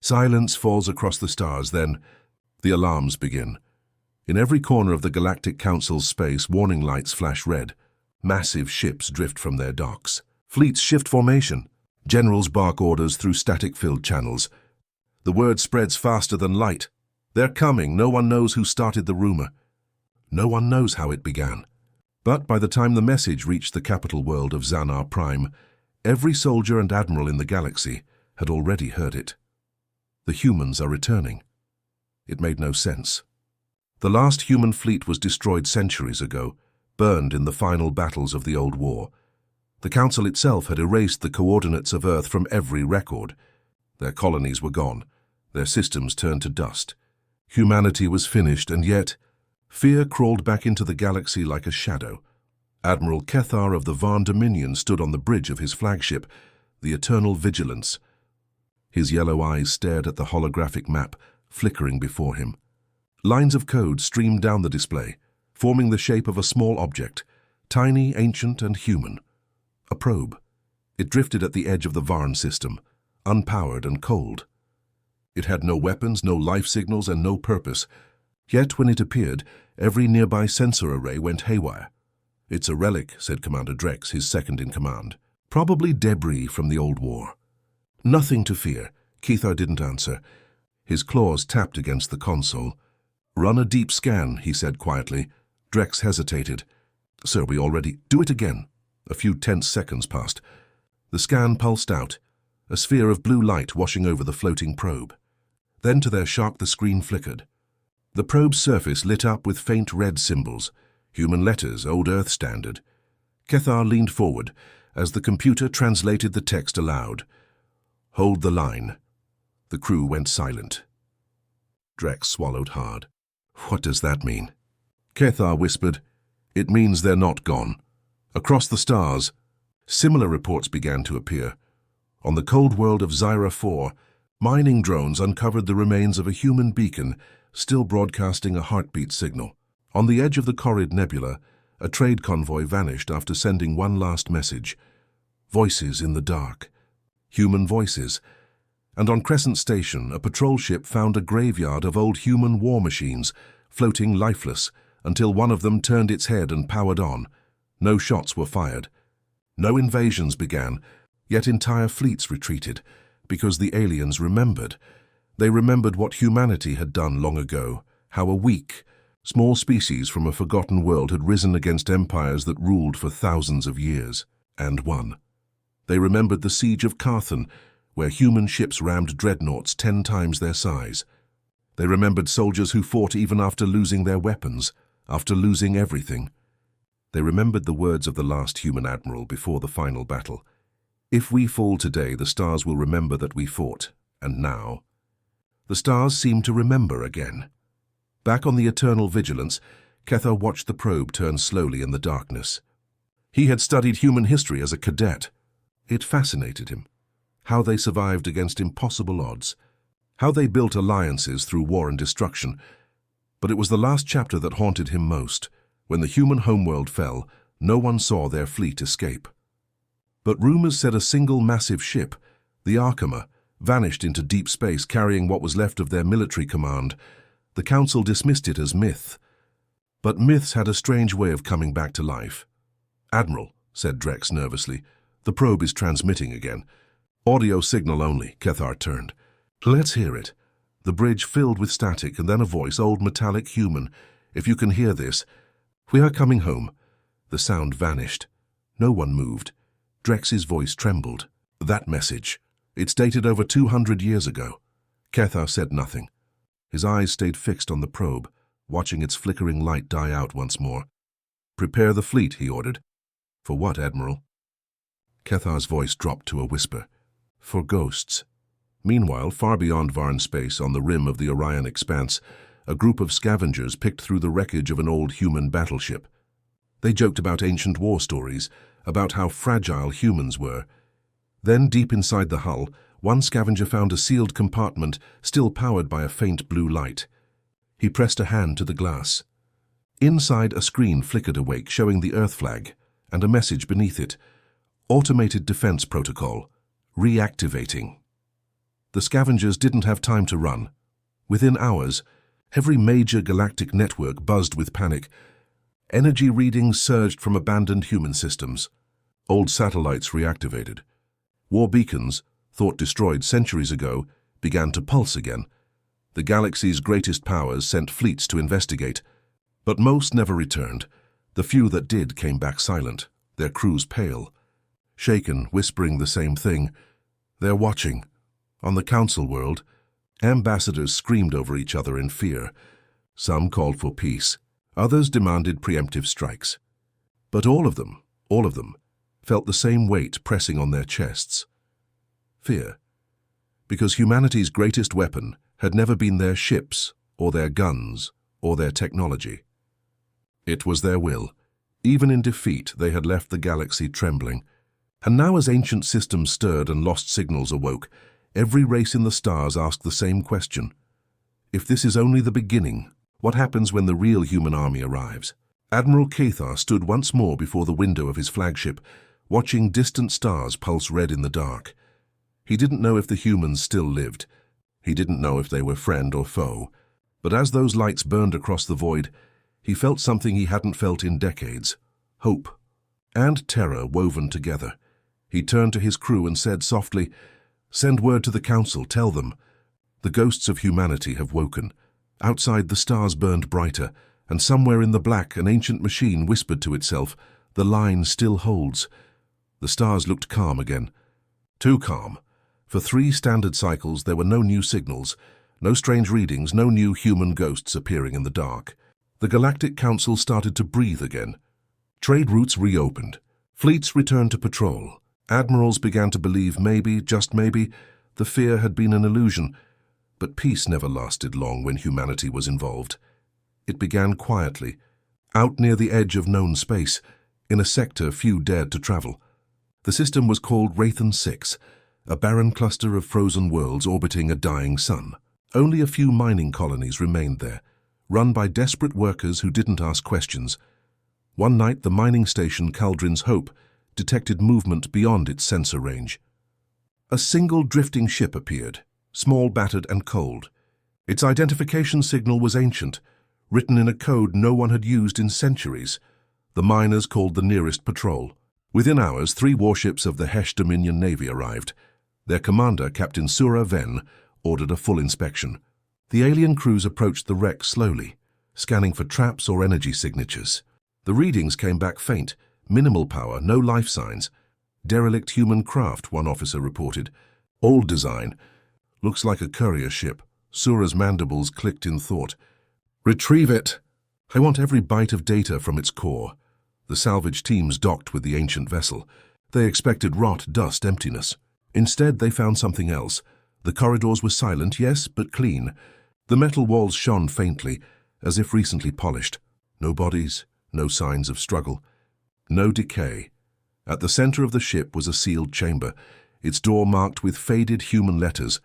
Silence falls across the stars, then the alarms begin. In every corner of the Galactic Council's space, warning lights flash red. Massive ships drift from their docks. Fleets shift formation. Generals bark orders through static-filled channels. The word spreads faster than light. They're coming. No one knows who started the rumor. No one knows how it began. But by the time the message reached the capital world of Xanar Prime, every soldier and admiral in the galaxy had already heard it. The humans are returning. It made no sense. The last human fleet was destroyed centuries ago, burned in the final battles of the Old War. The Council itself had erased the coordinates of Earth from every record. Their colonies were gone, their systems turned to dust. Humanity was finished, and yet fear crawled back into the galaxy like a shadow. Admiral Kethar of the Varn Dominion stood on the bridge of his flagship, the Eternal Vigilance. His yellow eyes stared at the holographic map flickering before him. Lines of code streamed down the display, forming the shape of a small object, tiny, ancient, and human. A probe. It drifted at the edge of the Varn system, unpowered and cold. It had no weapons, no life signals, and no purpose. Yet when it appeared, every nearby sensor array went haywire. "It's a relic," said Commander Drex, his second-in-command. "Probably debris from the Old War." "Nothing to fear." Kethar didn't answer. His claws tapped against the console. "Run a deep scan," he said quietly. Drex hesitated. "Sir, we already—" "Do it again." A few tense seconds passed. The scan pulsed out, a sphere of blue light washing over the floating probe. Then, to their shock, the screen flickered. The probe's surface lit up with faint red symbols, human letters, old Earth standard. Kethar leaned forward as the computer translated the text aloud. "Hold the line." The crew went silent. Drex swallowed hard. "What does that mean?" Kethar whispered, "It means they're not gone." Across the stars, similar reports began to appear. On the cold world of Zyra 4, mining drones uncovered the remains of a human beacon still broadcasting a heartbeat signal. On the edge of the Corrid Nebula, a trade convoy vanished after sending one last message. Voices in the dark. Human voices. And on Crescent Station, a patrol ship found a graveyard of old human war machines, floating lifeless, until one of them turned its head and powered on. No shots were fired. No invasions began, yet entire fleets retreated, because the aliens remembered. They remembered what humanity had done long ago, how a weak, small species from a forgotten world had risen against empires that ruled for thousands of years, and won. They remembered the siege of Carthan, where human ships rammed dreadnoughts 10 times their size. They remembered soldiers who fought even after losing their weapons, after losing everything. They remembered the words of the last human admiral before the final battle. "If we fall today, the stars will remember that we fought, and now." The stars seemed to remember again. Back on the Eternal Vigilance, Kethar watched the probe turn slowly in the darkness. He had studied human history as a cadet. It fascinated him. How they survived against impossible odds. How they built alliances through war and destruction. But it was the last chapter that haunted him most. When the human homeworld fell, no one saw their fleet escape. But rumors said a single massive ship, the Arkema, vanished into deep space carrying what was left of their military command. The Council dismissed it as myth. But myths had a strange way of coming back to life. "Admiral," said Drex nervously, "the probe is transmitting again." "Audio signal only," Kethar turned. "Let's hear it." The bridge filled with static, and then a voice, old metallic human. "If you can hear this, we are coming home." The sound vanished. No one moved. Drex's voice trembled. "That message. It's dated over 200 years ago." Kethar said nothing. His eyes stayed fixed on the probe, watching its flickering light die out once more. "Prepare the fleet," he ordered. "For what, Admiral?" Kethar's voice dropped to a whisper. "For ghosts." Meanwhile, far beyond Varn space, on the rim of the Orion expanse, a group of scavengers picked through the wreckage of an old human battleship. They joked about ancient war stories, about how fragile humans were. Then, deep inside the hull, one scavenger found a sealed compartment still powered by a faint blue light. He pressed a hand to the glass. Inside, a screen flickered awake, showing the Earth flag, and a message beneath it. "Automated defense protocol. Reactivating." The scavengers didn't have time to run. Within hours, every major galactic network buzzed with panic. Energy readings surged from abandoned human systems. Old satellites reactivated. War beacons, thought destroyed centuries ago, began to pulse again. The galaxy's greatest powers sent fleets to investigate, but most never returned. The few that did came back silent, their crews pale. Shaken, whispering the same thing. They're watching. On the Council world, ambassadors screamed over each other in fear. Some called for peace. Others demanded preemptive strikes. But all of them, felt the same weight pressing on their chests. Fear. Because humanity's greatest weapon had never been their ships, or their guns, or their technology. It was their will. Even in defeat, they had left the galaxy trembling. And now as ancient systems stirred and lost signals awoke, every race in the stars asked the same question. If this is only the beginning, what happens when the real human army arrives? Admiral Cathar stood once more before the window of his flagship, watching distant stars pulse red in the dark. He didn't know if the humans still lived. He didn't know if they were friend or foe. But as those lights burned across the void, he felt something he hadn't felt in decades. Hope and terror woven together. He turned to his crew and said softly, "Send word to the Council, tell them. The ghosts of humanity have woken. Outside the stars burned brighter, and somewhere in the black an ancient machine whispered to itself, 'The line still holds.'" The stars looked calm again. Too calm. For 3 standard cycles there were no new signals, no strange readings, no new human ghosts appearing in the dark. The Galactic Council started to breathe again. Trade routes reopened. Fleets returned to patrol. Admirals began to believe maybe, just maybe, the fear had been an illusion. But peace never lasted long when humanity was involved. It began quietly, out near the edge of known space, in a sector few dared to travel. The system was called Raythan 6, a barren cluster of frozen worlds orbiting a dying sun. Only a few mining colonies remained there, run by desperate workers who didn't ask questions. One night, the mining station Caldrin's Hope detected movement beyond its sensor range. A single drifting ship appeared, small, battered, and cold. Its identification signal was ancient, written in a code no one had used in centuries. The miners called the nearest patrol. Within hours, 3 warships of the Hesh Dominion Navy arrived. Their commander, Captain Sura Ven, ordered a full inspection. The alien crews approached the wreck slowly, scanning for traps or energy signatures. The readings came back faint, minimal power, no life signs. "Derelict human craft," one officer reported. "Old design. Looks like a courier ship." Sura's mandibles clicked in thought. "Retrieve it. I want every byte of data from its core." The salvage teams docked with the ancient vessel. They expected rot, dust, emptiness. Instead, they found something else. The corridors were silent, yes, but clean. The metal walls shone faintly, as if recently polished. No bodies, no signs of struggle, no decay. At the center of the ship was a sealed chamber, its door marked with faded human letters.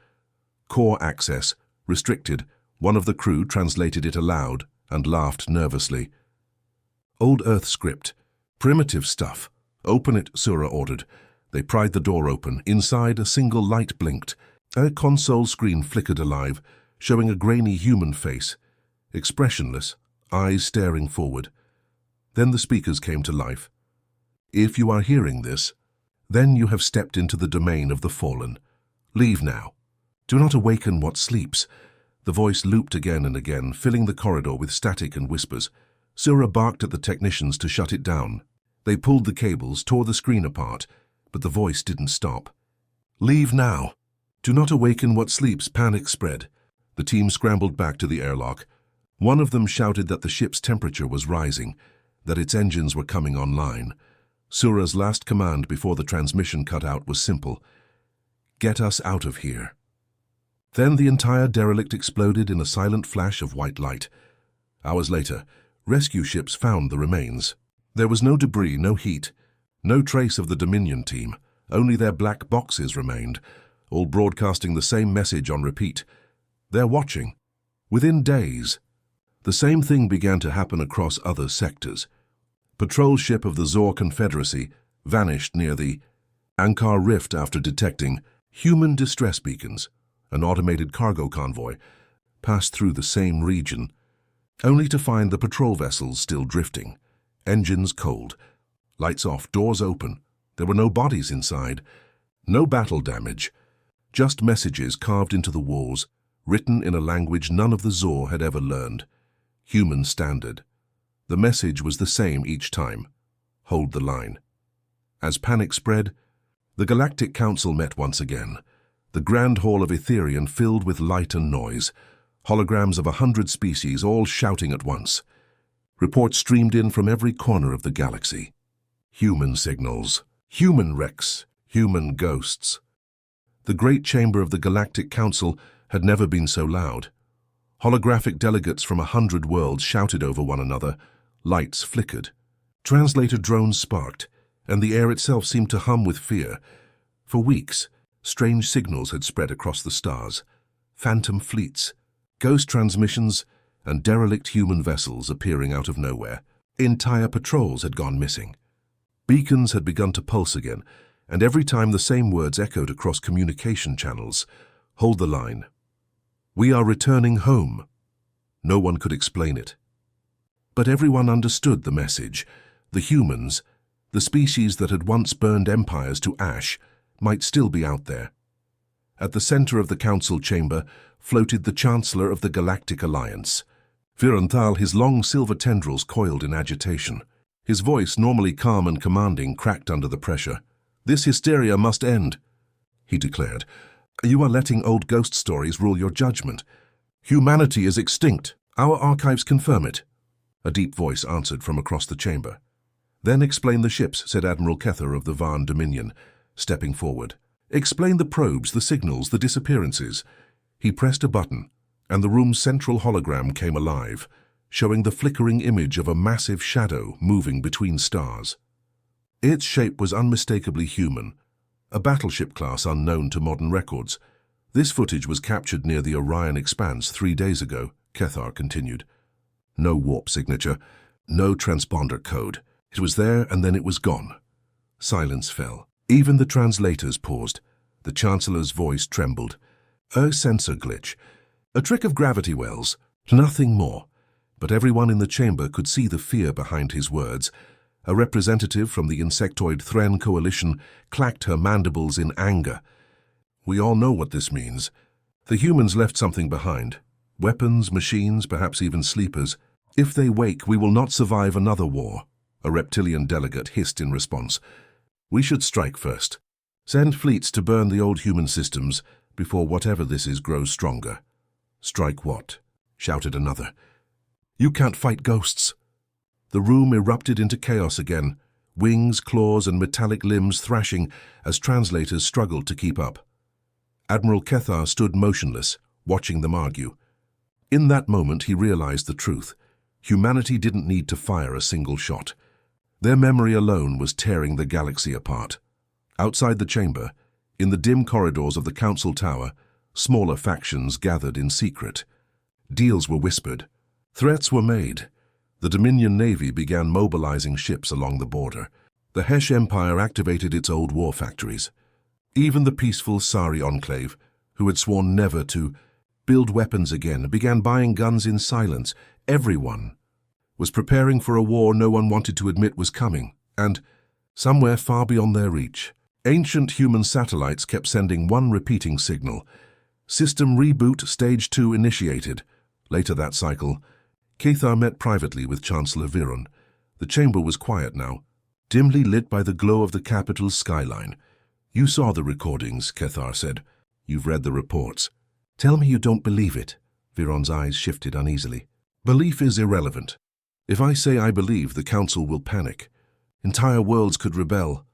"Core access, restricted." One of the crew translated it aloud and laughed nervously. Old Earth script. "Primitive stuff." "Open it," Sura ordered. They pried the door open. Inside, a single light blinked. A console screen flickered alive, showing a grainy human face, expressionless, eyes staring forward. Then the speakers came to life. "If you are hearing this, then you have stepped into the domain of the fallen. Leave now. Do not awaken what sleeps." The voice looped again and again, filling the corridor with static and whispers. Sura barked at the technicians to shut it down. They pulled the cables, tore the screen apart, but the voice didn't stop. "Leave now. Do not awaken what sleeps." Panic spread. The team scrambled back to the airlock. One of them shouted that the ship's temperature was rising, that its engines were coming online. Sura's last command before the transmission cut out was simple: "Get us out of here." Then the entire derelict exploded in a silent flash of white light. Hours later, rescue ships found the remains. There was no debris, no heat, no trace of the Dominion team. Only their black boxes remained, all broadcasting the same message on repeat. "They're watching." Within days, the same thing began to happen across other sectors. Patrol ship of the Zor Confederacy vanished near the Ankar Rift after detecting human distress beacons. an automated cargo convoy, passed through the same region, only to find the patrol vessels still drifting, engines cold, lights off, doors open. There were no bodies inside, no battle damage, just messages carved into the walls, written in a language none of the Zor had ever learned, human standard. The message was the same each time: hold the line. As panic spread, the Galactic Council met once again, the Grand Hall of Etherian filled with light and noise, holograms of 100 species all shouting at once. Reports streamed in from every corner of the galaxy. Human signals, human wrecks, human ghosts. The great chamber of the Galactic Council had never been so loud. Holographic delegates from 100 worlds shouted over one another, lights flickered. Translator drones sparked, and the air itself seemed to hum with fear. For weeks, strange signals had spread across the stars. Phantom fleets, ghost transmissions, and derelict human vessels appearing out of nowhere. Entire patrols had gone missing. Beacons had begun to pulse again, and every time the same words echoed across communication channels: hold the line. We are returning home. No one could explain it. But everyone understood the message. The humans, the species that had once burned empires to ash, might still be out there. At the center of the council chamber floated the Chancellor of the Galactic Alliance. Viranthal, his long silver tendrils coiled in agitation. His voice, normally calm and commanding, cracked under the pressure. "This hysteria must end," he declared. "You are letting old ghost stories rule your judgment. Humanity is extinct. Our archives confirm it." A deep voice answered from across the chamber. "Then explain the ships," said Admiral Kether of the Varn Dominion, stepping forward. "Explain the probes, the signals, the disappearances." He pressed a button, and the room's central hologram came alive, showing the flickering image of a massive shadow moving between stars. Its shape was unmistakably human, a battleship class unknown to modern records. "This footage was captured near the Orion Expanse 3 days ago," Kethar continued. "No warp signature, no transponder code. It was there and then it was gone." Silence fell. Even the translators paused. The Chancellor's voice trembled. "A sensor glitch. A trick of gravity wells. Nothing more." But everyone in the chamber could see the fear behind his words. A representative from the insectoid Thren coalition clacked her mandibles in anger. "We all know what this means. The humans left something behind. Weapons, machines, perhaps even sleepers. If they wake, we will not survive another war," a reptilian delegate hissed in response. "We should strike first. Send fleets to burn the old human systems before whatever this is grows stronger." "Strike what?" shouted another. "You can't fight ghosts." The room erupted into chaos again, wings, claws, and metallic limbs thrashing as translators struggled to keep up. Admiral Kethar stood motionless, watching them argue. In that moment, he realized the truth. Humanity didn't need to fire a single shot. Their memory alone was tearing the galaxy apart. Outside the chamber, in the dim corridors of the Council Tower, smaller factions gathered in secret. Deals were whispered. Threats were made. The Dominion Navy began mobilizing ships along the border. The Hesh Empire activated its old war factories. Even the peaceful Sari Enclave, who had sworn never to build weapons again, began buying guns in silence. Everyone was preparing for a war no one wanted to admit was coming, and, somewhere far beyond their reach, ancient human satellites kept sending one repeating signal. System reboot Stage 2 initiated. Later that cycle, Kethar met privately with Chancellor Viron. The chamber was quiet now, dimly lit by the glow of the capital's skyline. "You saw the recordings," Kethar said. "You've read the reports. Tell me you don't believe it." Viron's eyes shifted uneasily. "Belief is irrelevant. If I say I believe, the Council will panic. Entire worlds could rebel."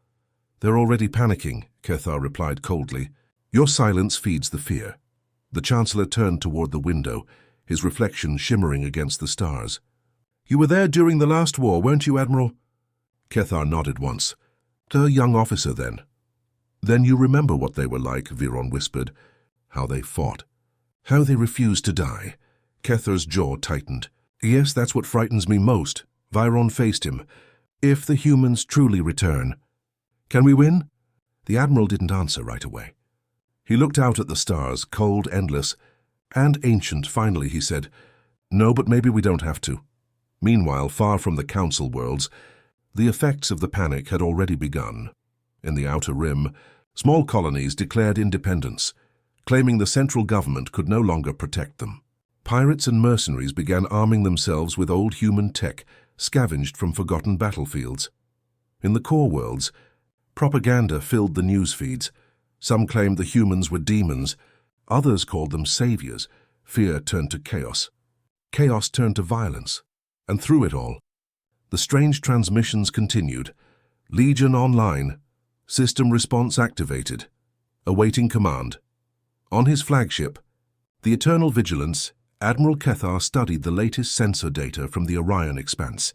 "They're already panicking," Kethar replied coldly. "Your silence feeds the fear." The Chancellor turned toward the window, his reflection shimmering against the stars. "You were there during the last war, weren't you, Admiral?" Kethar nodded once. "A young officer then." "Then you remember what they were like," Viron whispered. "How they fought. How they refused to die." Kethar's jaw tightened. "Yes, that's what frightens me most." Viron faced him. "If the humans truly return, can we win?" The Admiral didn't answer right away. He looked out at the stars, cold, endless, and ancient. Finally, he said, "No, but maybe we don't have to." Meanwhile, far from the Council worlds, the effects of the panic had already begun. In the Outer Rim, small colonies declared independence, claiming the central government could no longer protect them. Pirates and mercenaries began arming themselves with old human tech, scavenged from forgotten battlefields. In the core worlds, propaganda filled the news feeds. Some claimed the humans were demons, others called them saviors. Fear turned to chaos. Chaos turned to violence. And through it all, the strange transmissions continued. Legion online. System response activated. Awaiting command. On his flagship, the Eternal Vigilance, Admiral Kethar studied the latest sensor data from the Orion expanse.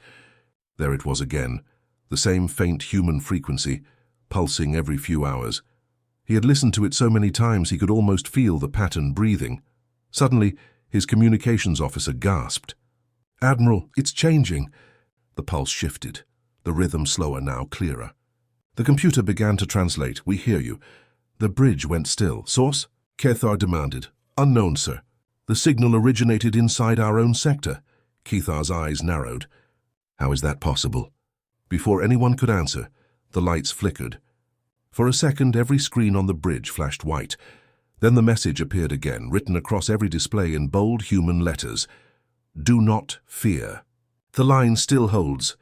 There it was again, the same faint human frequency, pulsing every few hours. He had listened to it so many times he could almost feel the pattern breathing. Suddenly, his communications officer gasped. "Admiral, it's changing." The pulse shifted, the rhythm slower now, clearer. The computer began to translate. "We hear you." The bridge went still. "Source?" Kethar demanded. "Unknown, sir. The signal originated inside our own sector." Kethar's eyes narrowed. "How is that possible?" Before anyone could answer, the lights flickered. For a second, every screen on the bridge flashed white. Then the message appeared again, written across every display in bold human letters. "Do not fear." The line still holds.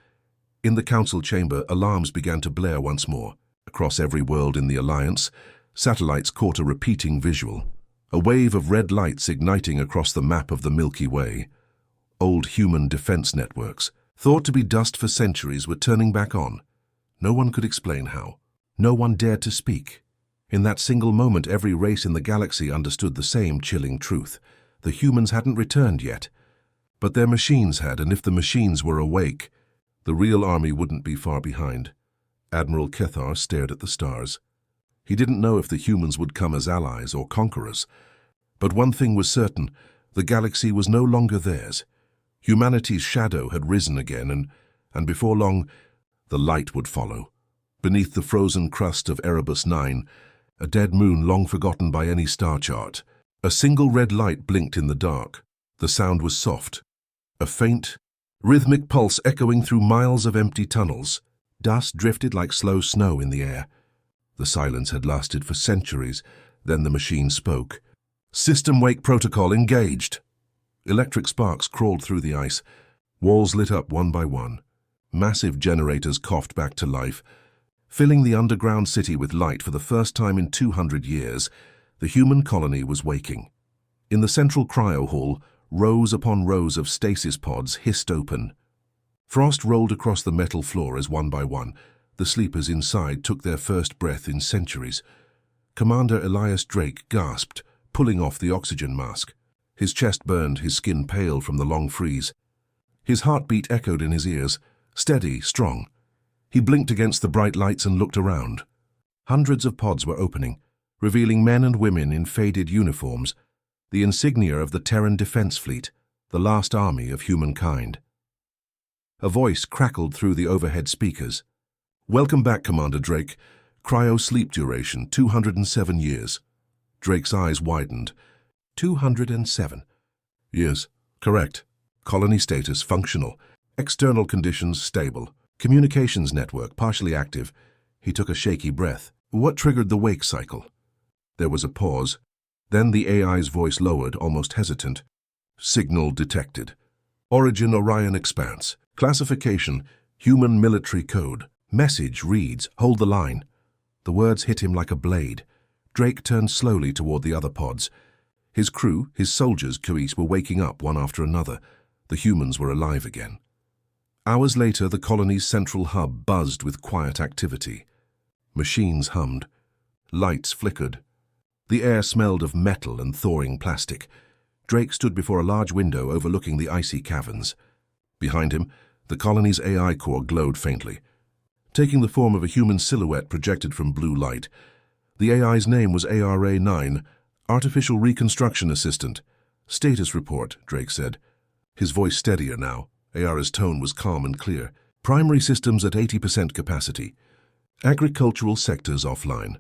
In the council chamber, alarms began to blare once more. Across every world in the Alliance, satellites caught a repeating visual. A wave of red lights igniting across the map of the Milky Way. Old human defense networks, thought to be dust for centuries, were turning back on. No one could explain how. No one dared to speak. In that single moment, every race in the galaxy understood the same chilling truth. The humans hadn't returned yet. But their machines had, and if the machines were awake, the real army wouldn't be far behind. Admiral Kethar stared at the stars. He didn't know if the humans would come as allies or conquerors. But one thing was certain, the galaxy was no longer theirs. Humanity's shadow had risen again, and before long, the light would follow. Beneath the frozen crust of Erebus 9, a dead moon long forgotten by any star chart, a single red light blinked in the dark. The sound was soft, a faint, rhythmic pulse echoing through miles of empty tunnels. Dust drifted like slow snow in the air. The silence had lasted for centuries. Then the machine spoke. "System wake protocol engaged." Electric sparks crawled through the ice. Walls lit up one by one. Massive generators coughed back to life. Filling the underground city with light for the first time in 200 years, the human colony was waking. In the central cryo hall, rows upon rows of stasis pods hissed open. Frost rolled across the metal floor as one by one, the sleepers inside took their first breath in centuries. Commander Elias Drake gasped, pulling off the oxygen mask. His chest burned, his skin pale from the long freeze. His heartbeat echoed in his ears, steady, strong. He blinked against the bright lights and looked around. Hundreds of pods were opening, revealing men and women in faded uniforms, the insignia of the Terran Defense Fleet, the last army of humankind. A voice crackled through the overhead speakers. "Welcome back, Commander Drake. Cryo sleep duration, 207 years." Drake's eyes widened. 207. "Years. Correct. Colony status functional. External conditions stable. Communications network partially active." He took a shaky breath. "What triggered the wake cycle?" There was a pause. Then the AI's voice lowered, almost hesitant. "Signal detected. Origin Orion Expanse. Classification, Human Military Code. Message reads, hold the line." The words hit him like a blade. Drake turned slowly toward the other pods. His crew, his soldiers, Kuis, were waking up one after another. The humans were alive again. Hours later, the colony's central hub buzzed with quiet activity. Machines hummed. Lights flickered. The air smelled of metal and thawing plastic. Drake stood before a large window overlooking the icy caverns. Behind him, the colony's AI core glowed faintly, taking the form of a human silhouette projected from blue light. The AI's name was ARA-9, Artificial Reconstruction Assistant. "Status report," Drake said, his voice steadier now. ARA's tone was calm and clear. "Primary systems at 80% capacity. Agricultural sectors offline.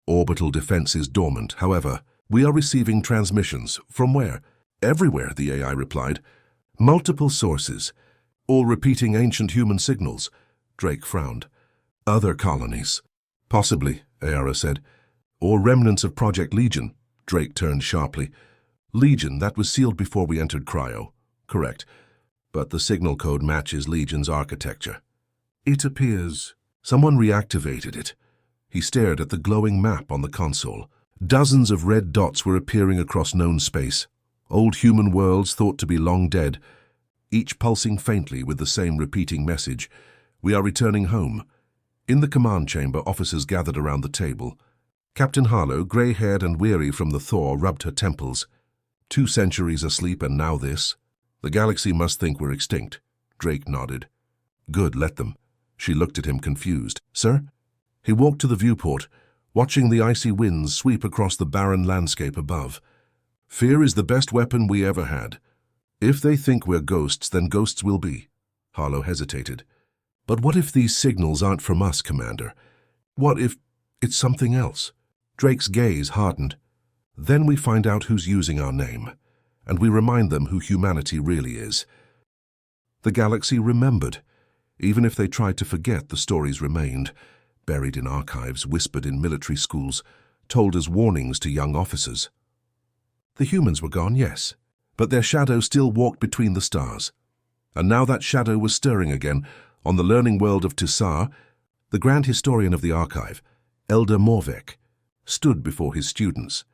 Orbital defenses dormant. However, we are receiving transmissions. From where? Everywhere, the AI replied. Multiple sources, all repeating ancient human signals. Drake frowned. Other colonies. Possibly, Ayara said. Or remnants of Project Legion. Drake turned sharply. Legion, that was sealed before we entered Cryo. Correct. But the signal code matches Legion's architecture. It appears someone reactivated it. He stared at the glowing map on the console. Dozens of red dots were appearing across known space. Old human worlds thought to be long dead, each pulsing faintly with the same repeating message. We are returning home. In the command chamber, officers gathered around the table. Captain Harlow, grey-haired and weary from the thaw, rubbed her temples. 2 centuries asleep and now this. The galaxy must think we're extinct. Drake nodded. Good, let them. She looked at him confused. Sir? He walked to the viewport, watching the icy winds sweep across the barren landscape above. Fear is the best weapon we ever had. If they think we're ghosts, then ghosts will be. Harlow hesitated. But what if these signals aren't from us, Commander? What if it's something else? Drake's gaze hardened. Then we find out who's using our name, and we remind them who humanity really is. The galaxy remembered. Even if they tried to forget, the stories remained, buried in archives, whispered in military schools, told as warnings to young officers. The humans were gone, yes, but their shadow still walked between the stars. And now that shadow was stirring again. On the learning world of Tisar, the grand historian of the archive, Elder Morvek, stood before his students.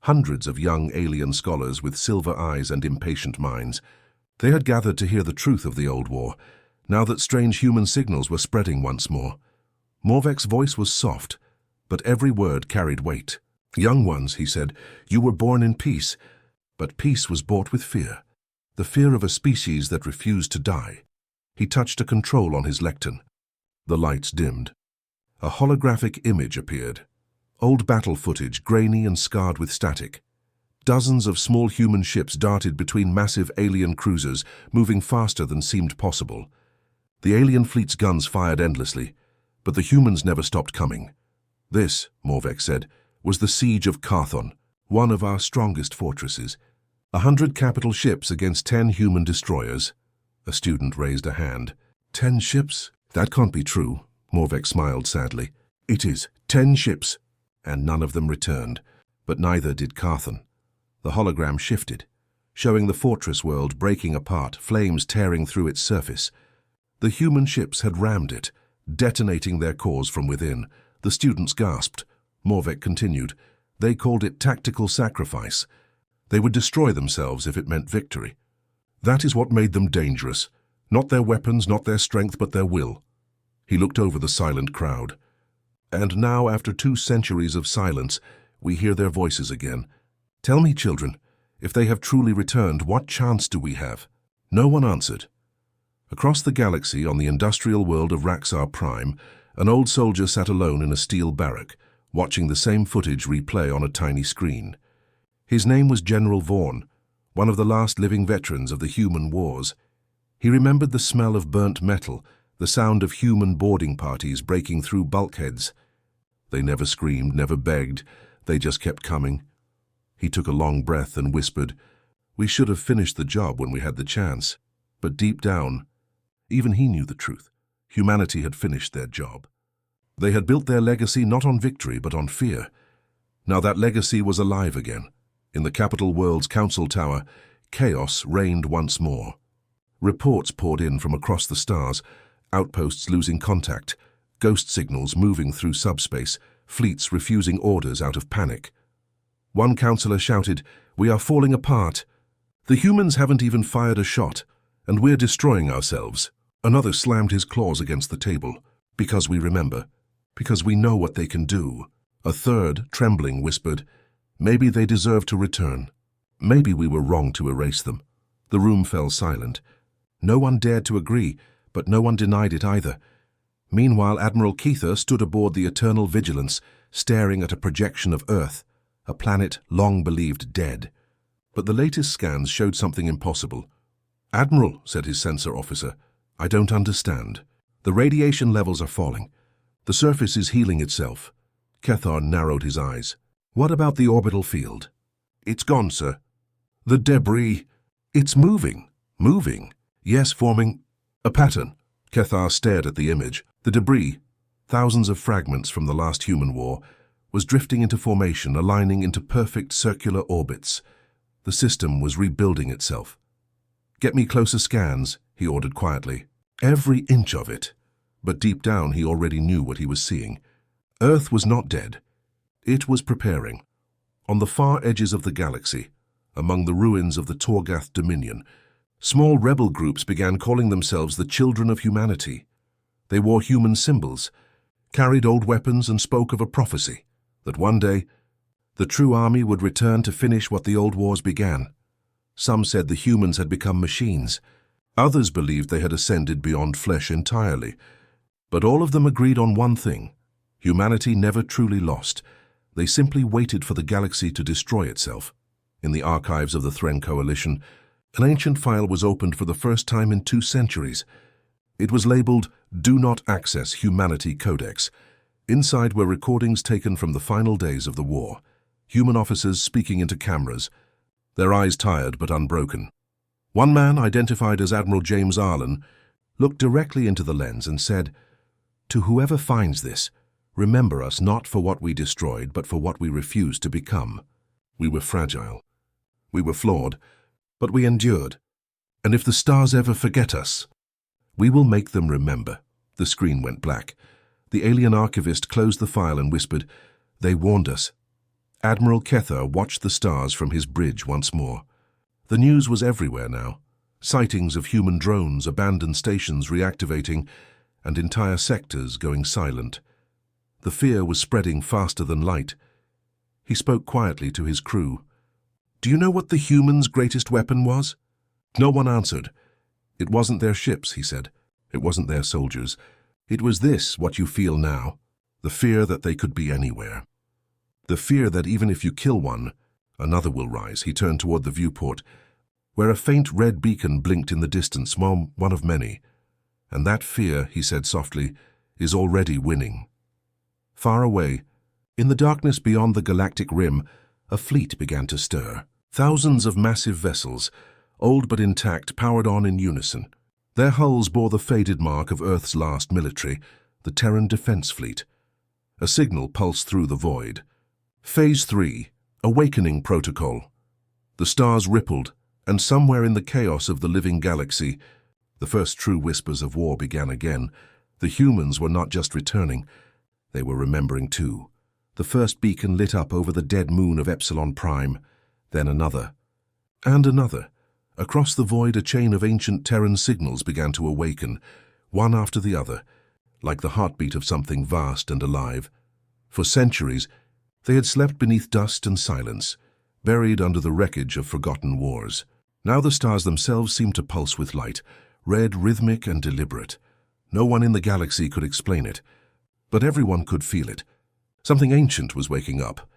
Hundreds of young alien scholars with silver eyes and impatient minds. They had gathered to hear the truth of the old war, now that strange human signals were spreading once more. Morvek's voice was soft, but every word carried weight. Young ones, he said, you were born in peace, but peace was bought with fear, the fear of a species that refused to die. He touched a control on his lectern. The lights dimmed. A holographic image appeared. Old battle footage, grainy and scarred with static. Dozens of small human ships darted between massive alien cruisers, moving faster than seemed possible. The alien fleet's guns fired endlessly, but the humans never stopped coming. This, Morvek said, was the siege of Carthon, one of our strongest fortresses. 100 capital ships against 10 human destroyers. A student raised a hand. 10 ships? That can't be true, Morvek smiled sadly. It is. 10 ships. And none of them returned. But neither did Carthon. The hologram shifted, showing the fortress world breaking apart, flames tearing through its surface. The human ships had rammed it, detonating their cores from within. The students gasped. Morvek continued. They called it tactical sacrifice. They would destroy themselves if it meant victory. That is what made them dangerous. Not their weapons, not their strength, but their will. He looked over the silent crowd. And now, after 2 centuries of silence, we hear their voices again. Tell me, children, if they have truly returned, what chance do we have? No one answered. Across the galaxy, on the industrial world of Raxar Prime, an old soldier sat alone in a steel barrack, watching the same footage replay on a tiny screen. His name was General Vaughn, one of the last living veterans of the human wars. He remembered the smell of burnt metal, the sound of human boarding parties breaking through bulkheads. They never screamed, never begged, they just kept coming. He took a long breath and whispered, "We should have finished the job when we had the chance." But deep down, even he knew the truth. Humanity had finished their job. They had built their legacy not on victory but on fear. Now that legacy was alive again. In the capital world's council tower, chaos reigned once more. Reports poured in from across the stars, outposts losing contact, ghost signals moving through subspace, fleets refusing orders out of panic. One councillor shouted, "We are falling apart. The humans haven't even fired a shot, and we're destroying ourselves." Another slammed his claws against the table. "Because we remember. Because we know what they can do." A third, trembling, whispered, "Maybe they deserve to return. Maybe we were wrong to erase them." The room fell silent. No one dared to agree, but no one denied it either. Meanwhile, Admiral Keither stood aboard the Eternal Vigilance, staring at a projection of Earth, a planet long believed dead. But the latest scans showed something impossible. "Admiral," said his sensor officer, "I don't understand. The radiation levels are falling. The surface is healing itself. Cathar narrowed his eyes. What about the orbital field? It's gone, sir. The debris. It's moving. Moving. Yes, forming a pattern. Cathar stared at the image. The debris, thousands of fragments from the last human war, was drifting into formation, aligning into perfect circular orbits. The system was rebuilding itself. Get me closer scans, he ordered quietly. Every inch of it. But deep down he already knew what he was seeing. Earth was not dead. It was preparing. On the far edges of the galaxy, among the ruins of the Torgath Dominion, small rebel groups began calling themselves the Children of Humanity. They wore human symbols, carried old weapons, and spoke of a prophecy that one day the true army would return to finish what the old wars began. Some said the humans had become machines. Others believed they had ascended beyond flesh entirely. But all of them agreed on one thing. Humanity never truly lost. They simply waited for the galaxy to destroy itself. In the archives of the Thren Coalition, an ancient file was opened for the first time in 2 centuries. It was labeled Do Not Access Humanity Codex. Inside were recordings taken from the final days of the war. Human officers speaking into cameras, their eyes tired but unbroken. One man, identified as Admiral James Arlen, looked directly into the lens and said, "To whoever finds this, remember us not for what we destroyed, but for what we refused to become. We were fragile. We were flawed, but we endured. And if the stars ever forget us, we will make them remember." The screen went black. The alien archivist closed the file and whispered, "They warned us." Admiral Cathar watched the stars from his bridge once more. The news was everywhere now. Sightings of human drones, abandoned stations reactivating, and entire sectors going silent. The fear was spreading faster than light. He spoke quietly to his crew. "Do you know what the humans' greatest weapon was?" No one answered. "It wasn't their ships," he said. "It wasn't their soldiers. It was this, what you feel now. The fear that they could be anywhere. The fear that even if you kill one, another will rise." He turned toward the viewport, where a faint red beacon blinked in the distance, one of many. "And that fear," he said softly, "is already winning." Far away, in the darkness beyond the galactic rim, a fleet began to stir. Thousands of massive vessels, old but intact, powered on in unison. Their hulls bore the faded mark of Earth's last military, the Terran Defense Fleet. A signal pulsed through the void. Phase 3, Awakening Protocol. The stars rippled, and somewhere in the chaos of the living galaxy, the first true whispers of war began again. The humans were not just returning, they were remembering too. The first beacon lit up over the dead moon of Epsilon Prime, then another, and another. Across the void, a chain of ancient Terran signals began to awaken, one after the other, like the heartbeat of something vast and alive. For centuries, they had slept beneath dust and silence, buried under the wreckage of forgotten wars. Now the stars themselves seemed to pulse with light, red, rhythmic, and deliberate. No one in the galaxy could explain it, but everyone could feel it. Something ancient was waking up.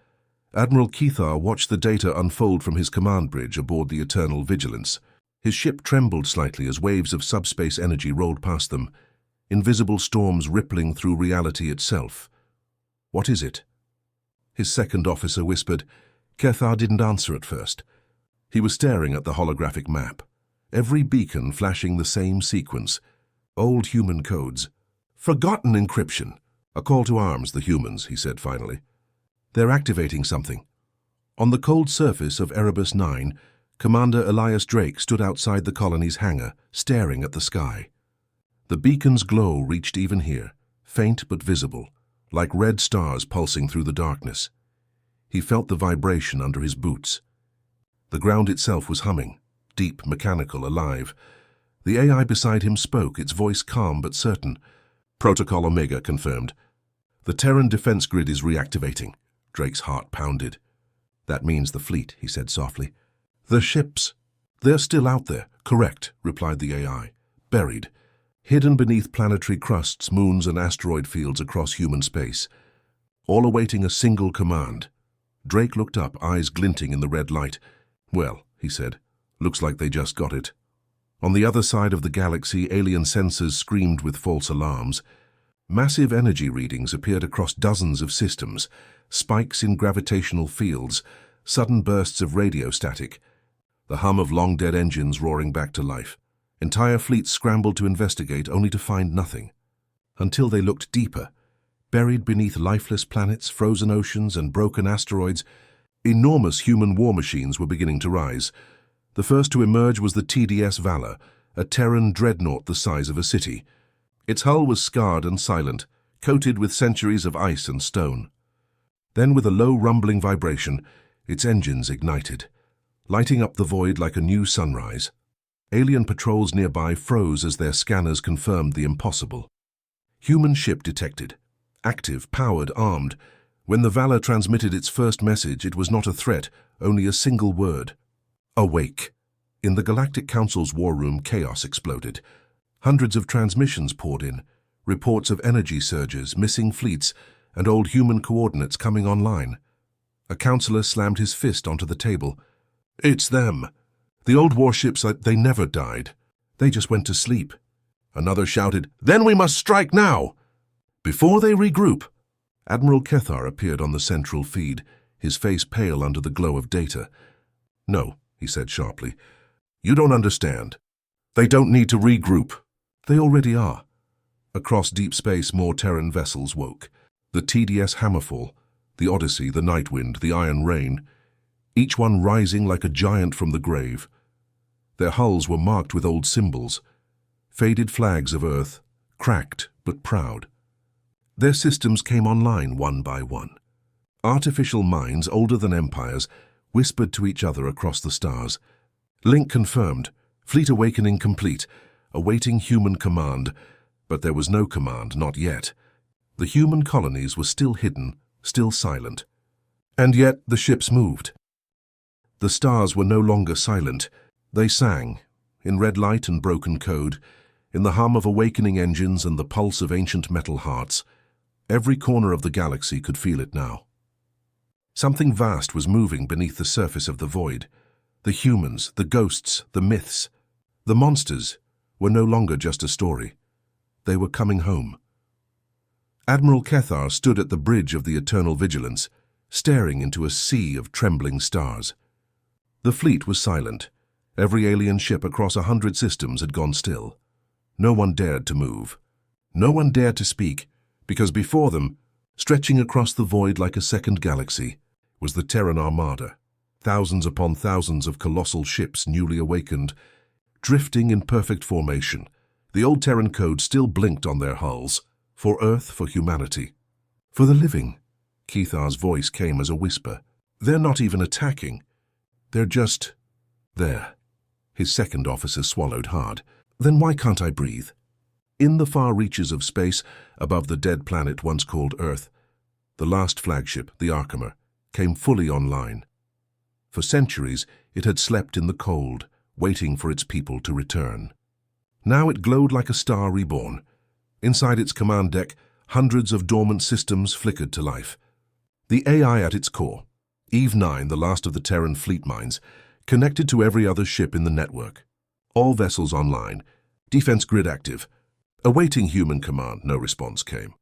Admiral Cathar watched the data unfold from his command bridge aboard the Eternal Vigilance. His ship trembled slightly as waves of subspace energy rolled past them, invisible storms rippling through reality itself. "What is it?" His second officer whispered. Cathar didn't answer at first. He was staring at the holographic map, every beacon flashing the same sequence. Old human codes. "Forgotten encryption." "A call to arms, the humans," he said finally. "They're activating something." On the cold surface of Erebus 9, Commander Elias Drake stood outside the colony's hangar, staring at the sky. The beacon's glow reached even here, faint but visible, like red stars pulsing through the darkness. He felt the vibration under his boots. The ground itself was humming, deep, mechanical, alive. The AI beside him spoke, its voice calm but certain. "Protocol Omega confirmed. The Terran defense grid is reactivating." Drake's heart pounded. "That means the fleet," he said softly. "The ships. They're still out there." "Correct," replied the AI. "Buried. Hidden beneath planetary crusts, moons, and asteroid fields across human space. All awaiting a single command." Drake looked up, eyes glinting in the red light. "Well," he said, "looks like they just got it." On the other side of the galaxy, alien sensors screamed with false alarms. Massive energy readings appeared across dozens of systems, spikes in gravitational fields, sudden bursts of radio static, the hum of long-dead engines roaring back to life. Entire fleets scrambled to investigate only to find nothing. Until they looked deeper. Buried beneath lifeless planets, frozen oceans, and broken asteroids, enormous human war machines were beginning to rise. The first to emerge was the TDS Valor, a Terran dreadnought the size of a city. Its hull was scarred and silent, coated with centuries of ice and stone. Then, with a low rumbling vibration, its engines ignited, lighting up the void like a new sunrise. Alien patrols nearby froze as their scanners confirmed the impossible. Human ship detected. Active, powered, armed. When the Valor transmitted its first message, it was not a threat, only a single word. Awake. In the Galactic Council's war room, chaos exploded. Hundreds of transmissions poured in, reports of energy surges, missing fleets, and old human coordinates coming online. A counselor slammed his fist onto the table. It's them. The old warships, they never died. They just went to sleep. Another shouted, Then we must strike now! Before they regroup. Admiral Kethar appeared on the central feed, his face pale under the glow of data. No, he said sharply. You don't understand. They don't need to regroup. They already are. Across deep space, more Terran vessels woke. The TDS Hammerfall, the Odyssey, the Nightwind, the Iron Rain, each one rising like a giant from the grave. Their hulls were marked with old symbols, faded flags of Earth, cracked but proud. Their systems came online one by one. Artificial minds, older than empires, whispered to each other across the stars. Link confirmed, fleet awakening complete, awaiting human command, but there was no command, not yet. The human colonies were still hidden, still silent. And yet the ships moved. The stars were no longer silent. They sang, in red light and broken code, in the hum of awakening engines and the pulse of ancient metal hearts. Every corner of the galaxy could feel it now. Something vast was moving beneath the surface of the void. The humans, the ghosts, the myths, the monsters were no longer just a story. They were coming home. Admiral Kethar stood at the bridge of the Eternal Vigilance, staring into a sea of trembling stars. The fleet was silent. Every alien ship across 100 systems had gone still. No one dared to move. No one dared to speak, because before them, stretching across the void like a second galaxy, was the Terran Armada. Thousands upon thousands of colossal ships newly awakened, drifting in perfect formation. The old Terran code still blinked on their hulls. For Earth, for humanity. For the living. Kethar's voice came as a whisper. They're not even attacking. They're just there. His second officer swallowed hard. Then why can't I breathe? In the far reaches of space, above the dead planet once called Earth, the last flagship, the Archimer, came fully online. For centuries, it had slept in the cold, waiting for its people to return. Now it glowed like a star reborn. Inside its command deck, hundreds of dormant systems flickered to life. The AI at its core, Eve 9, the last of the Terran fleet minds, connected to every other ship in the network. All vessels online, defense grid active. Awaiting human command, no response came.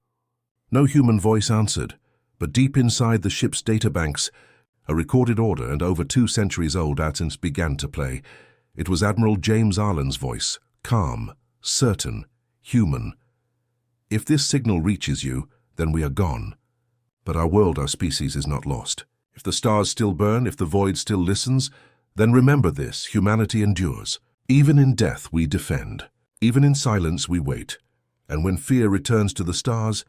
No human voice answered, but deep inside the ship's databanks, a recorded order and over 2 centuries old accents began to play. It was Admiral James Arlen's voice, calm, certain, human. If this signal reaches you, then we are gone. But our world, our species, is not lost. If the stars still burn, if the void still listens, then remember this, humanity endures. Even in death we defend. Even in silence we wait. And when fear returns to the stars,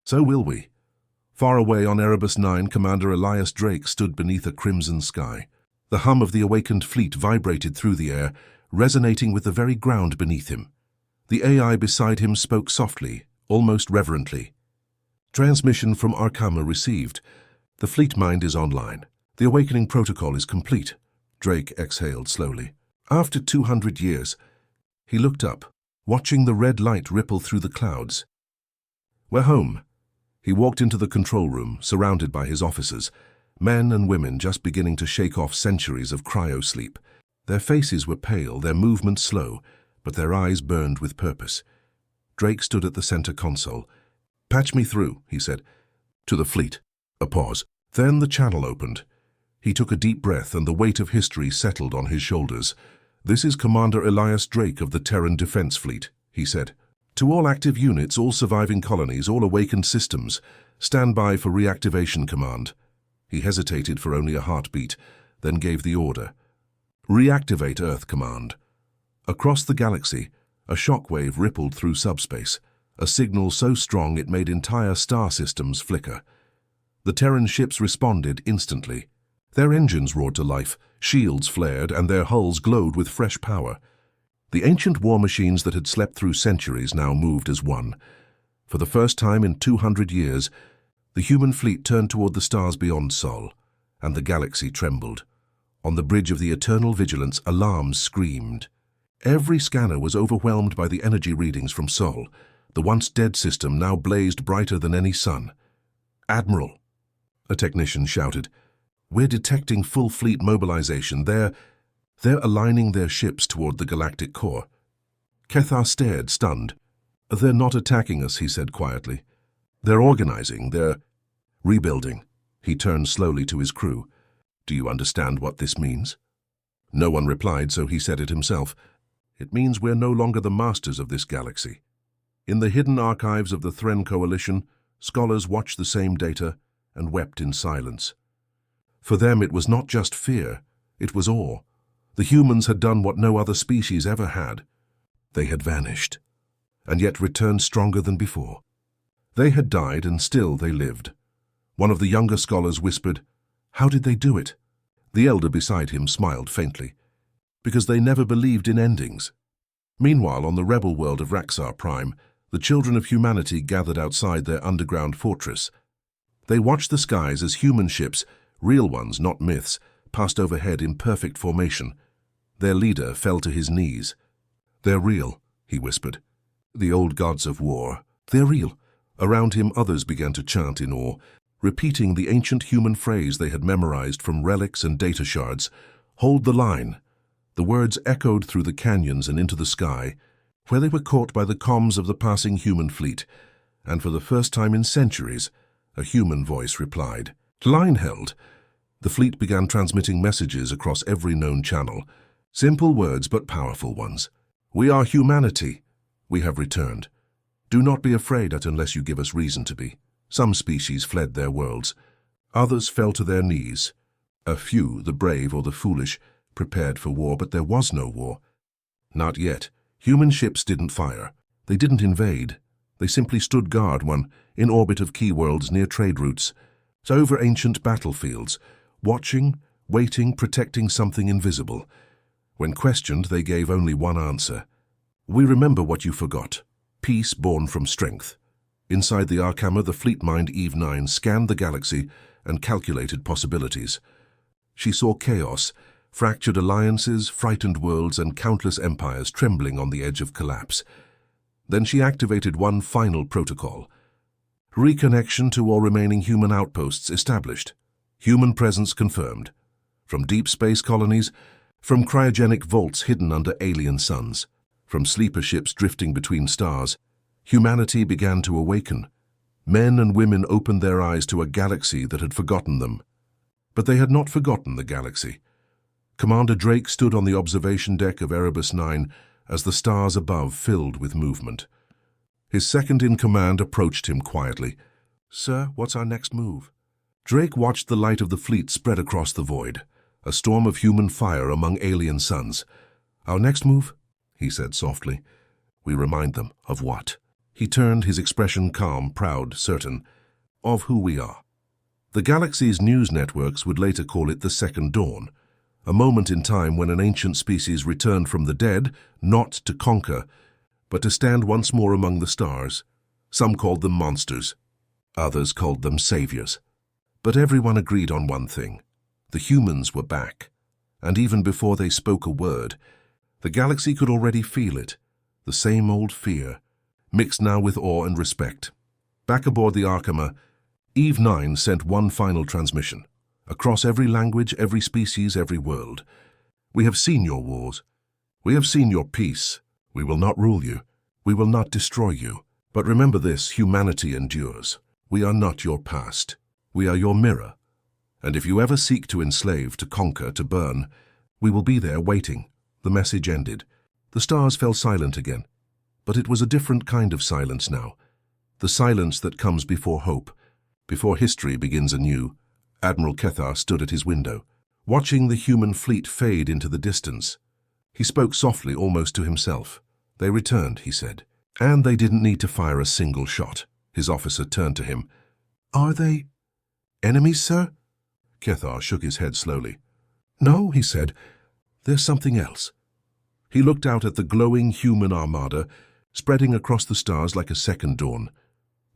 so will we. Far away on Erebus 9, Commander Elias Drake stood beneath a crimson sky. The hum of the awakened fleet vibrated through the air, resonating with the very ground beneath him. The AI beside him spoke softly, almost reverently. Transmission from Arkhama received. The fleet mind is online. The awakening protocol is complete. Drake exhaled slowly. After 200 years, he looked up, watching the red light ripple through the clouds. We're home. He walked into the control room, surrounded by his officers, men and women just beginning to shake off centuries of cryo-sleep. Their faces were pale, their movements slow, but their eyes burned with purpose. Drake stood at the center console, "Patch me through," he said. "To the fleet." A pause. Then the channel opened. He took a deep breath and the weight of history settled on his shoulders. "This is Commander Elias Drake of the Terran Defense Fleet," he said. "To all active units, all surviving colonies, all awakened systems, stand by for reactivation command." He hesitated for only a heartbeat, then gave the order. "Reactivate Earth command." Across the galaxy, a shockwave rippled through subspace, a signal so strong it made entire star systems flicker. The Terran ships responded instantly. Their engines roared to life, shields flared, and their hulls glowed with fresh power. The ancient war machines that had slept through centuries now moved as one. For the first time in 200 years, the human fleet turned toward the stars beyond Sol, and the galaxy trembled. On the bridge of the eternal vigilance, alarms screamed. Every scanner was overwhelmed by the energy readings from Sol. The once-dead system now blazed brighter than any sun. "Admiral," a technician shouted, "we're detecting full fleet mobilization. They're aligning their ships toward the galactic core." Kethar stared, stunned. "They're not attacking us," he said quietly. "They're organizing, they're rebuilding." He turned slowly to his crew. "Do you understand what this means?" No one replied, so he said it himself. "It means we're no longer the masters of this galaxy." In the hidden archives of the Thren Coalition, scholars watched the same data and wept in silence. For them it was not just fear, it was awe. The humans had done what no other species ever had. They had vanished, and yet returned stronger than before. They had died, and still they lived. One of the younger scholars whispered, "How did they do it?" The elder beside him smiled faintly. "Because they never believed in endings." Meanwhile, on the rebel world of Raxar Prime, the children of humanity gathered outside their underground fortress. They watched the skies as human ships, real ones, not myths, passed overhead in perfect formation. Their leader fell to his knees. "They're real," he whispered. "The old gods of war. They're real." Around him others began to chant in awe, repeating the ancient human phrase they had memorized from relics and data shards. "Hold the line." The words echoed through the canyons and into the sky, where they were caught by the comms of the passing human fleet, and for the first time in centuries, a human voice replied. "Line held." The fleet began transmitting messages across every known channel. Simple words, but powerful ones. "We are humanity. We have returned. Do not be afraid unless you give us reason to be." Some species fled their worlds. Others fell to their knees. A few, the brave or the foolish, prepared for war, but there was no war. Not yet. Human ships didn't fire. They didn't invade. They simply stood guard, one in orbit of key worlds near trade routes, over ancient battlefields, watching, waiting, protecting something invisible. When questioned, they gave only one answer. "We remember what you forgot. Peace born from strength." Inside the Arkham, the fleet mind Eve 9 scanned the galaxy and calculated possibilities. She saw chaos, fractured alliances, frightened worlds, and countless empires trembling on the edge of collapse. Then she activated one final protocol. Reconnection to all remaining human outposts established. Human presence confirmed. From deep space colonies, from cryogenic vaults hidden under alien suns, from sleeper ships drifting between stars, humanity began to awaken. Men and women opened their eyes to a galaxy that had forgotten them. But they had not forgotten the galaxy. Commander Drake stood on the observation deck of Erebus 9 as the stars above filled with movement. His second-in-command approached him quietly. "Sir, what's our next move?" Drake watched the light of the fleet spread across the void, a storm of human fire among alien suns. "Our next move?" he said softly. "We remind them of what?" He turned, his expression calm, proud, certain. "Of who we are." The galaxy's news networks would later call it the Second Dawn, a moment in time when an ancient species returned from the dead, not to conquer, but to stand once more among the stars. Some called them monsters. Others called them saviors. But everyone agreed on one thing. The humans were back. And even before they spoke a word, the galaxy could already feel it. The same old fear, mixed now with awe and respect. Back aboard the Arkhammer, Eve 9 sent one final transmission. Across every language, every species, every world. "We have seen your wars. We have seen your peace. We will not rule you. We will not destroy you. But remember this, humanity endures. We are not your past. We are your mirror. And if you ever seek to enslave, to conquer, to burn, we will be there waiting." The message ended. The stars fell silent again. But it was a different kind of silence now. The silence that comes before hope, before history begins anew. Admiral Kethar stood at his window, watching the human fleet fade into the distance. He spoke softly, almost to himself. "They returned," he said. "And they didn't need to fire a single shot." His officer turned to him. "Are they enemies, sir?" Kethar shook his head slowly. "No," he said. "There's something else." He looked out at the glowing human armada, spreading across the stars like a second dawn.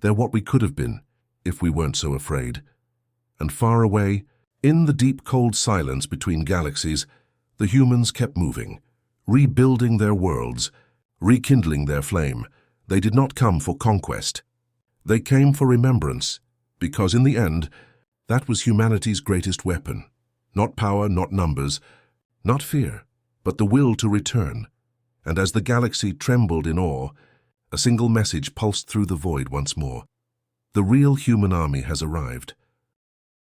They're what we could have been, if we weren't so afraid. And far away, in the deep cold silence between galaxies, the humans kept moving, rebuilding their worlds, rekindling their flame. They did not come for conquest. They came for remembrance, because in the end, that was humanity's greatest weapon. Not power, not numbers, not fear, but the will to return. And as the galaxy trembled in awe, a single message pulsed through the void once more. The real human army has arrived.